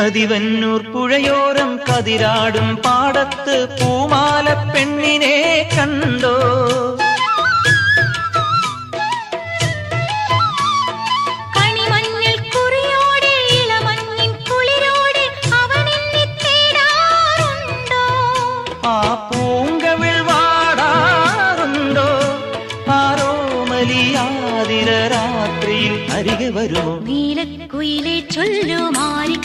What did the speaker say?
കതിവന്നൂർ പുഴയോരം കതിരാടും പാടത്ത് പൂമാല പെണ്ണിനെ കണ്ടോ? കണിമഞ്ഞൾ കുറിയോടെ ഇളമഞ്ഞിൻ കുളിരോടെ അവനെന്നെ തേടാറുണ്ടോ? ആ പൂങ്കവിൾ വാടാറുണ്ടോ? ആരോ മലിയാതിര രാത്രിയിൽ അരികെ വരുമോ? നീലക്കുയിലെ ചൊല്ലുമാരി